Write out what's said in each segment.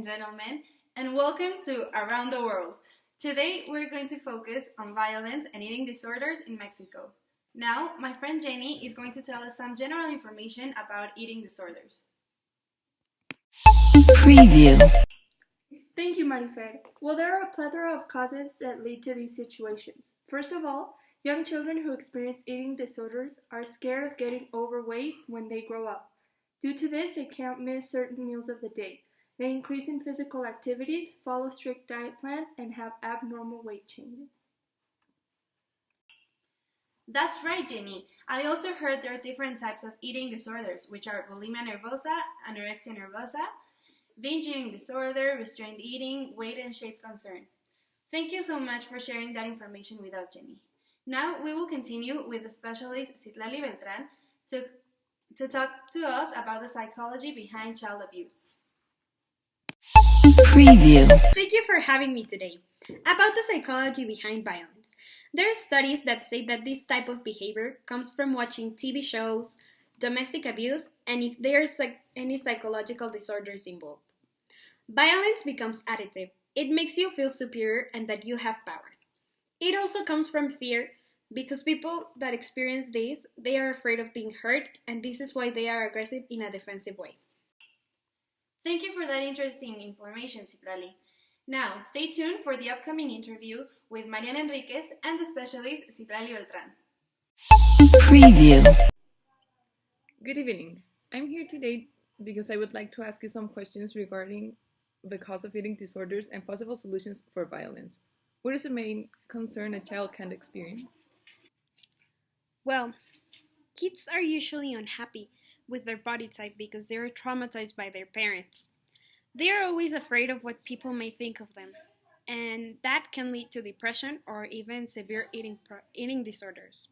gentlemen, and welcome to Around the World. Today, we're going to focus on violence and eating disorders in Mexico. Now, my friend Jenny is going to tell us some general information about eating disorders. Preview. Thank you, Marifer. Well, there are a plethora of causes that lead to these situations. First of all, young children who experience eating disorders are scared of getting overweight when they grow up. Due to this, they can't miss certain meals of the day. They increase in physical activities, follow strict diet plans, and have abnormal weight changes. That's right, Jenny. I also heard there are different types of eating disorders, which are bulimia nervosa, anorexia nervosa, binge eating disorder, restrained eating, weight and shape concern. Thank you so much for sharing that information with us, Jenny. Now we will continue with the specialist Citlali Beltran to talk to us about the psychology behind child abuse. Preview. Thank you for having me today. About the psychology behind violence. There are studies that say that this type of behavior comes from watching TV shows, domestic abuse, and if there's any psychological disorders involved. Violence becomes addictive. It makes you feel superior and that you have power. It also comes from fear because people that experience this, they are afraid of being hurt, and this is why they are aggressive in a defensive way. Thank you for that interesting information, Citlali. Now, stay tuned for the upcoming interview with Mariana Enriquez and the specialist Citlali Beltran. Preview. Good evening. I'm here today because I would like to ask you some questions regarding the cause of eating disorders and possible solutions for violence. What is the main concern a child can experience? Well, kids are usually unhappy with their body type because they are traumatized by their parents. They are always afraid of what people may think of them, and that can lead to depression or even severe eating disorders.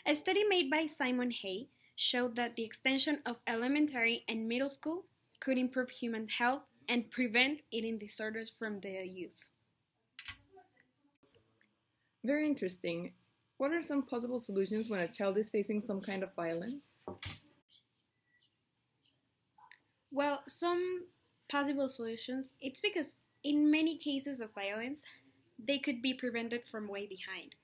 A study made by Simon Hay showed that the extension of elementary and middle school could improve human health and prevent eating disorders from the youth. Very interesting. What are some possible solutions when a child is facing some kind of violence? Well, some possible solutions, it's because in many cases of violence, they could be prevented from way behind,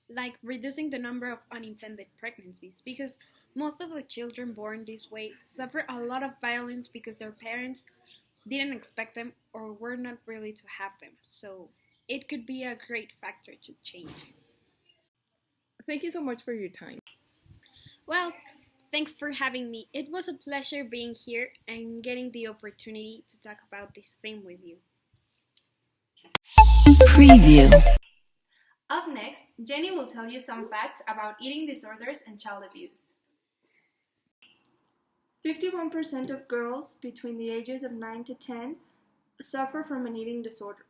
like reducing the number of unintended pregnancies, because most of the children born this way suffer a lot of violence because their parents didn't expect them or were not ready to have them. So it could be a great factor to change. Thank you so much for your time. Well, thanks for having me. It was a pleasure being here and getting the opportunity to talk about this theme with you. Preview. Up next, Jenny will tell you some facts about eating disorders and child abuse. 51% of girls between the ages of 9 to 10 suffer from an eating disorder.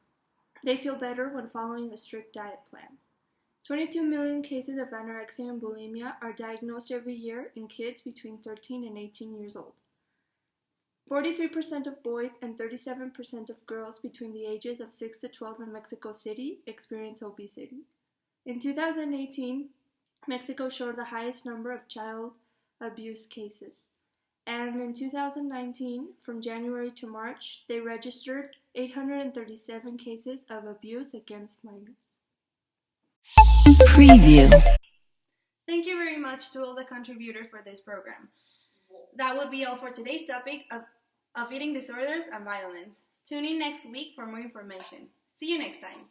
They feel better when following a strict diet plan. 22 million cases of anorexia and bulimia are diagnosed every year in kids between 13 and 18 years old. 43% of boys and 37% of girls between the ages of 6 to 12 in Mexico City experience obesity. In 2018, Mexico showed the highest number of child abuse cases. And in 2019, from January to March, they registered 837 cases of abuse against minors. Preview. Thank you very much to all the contributors for this program. That would be all for today's topic of eating disorders and violence. Tune in next week for more information. See you next time.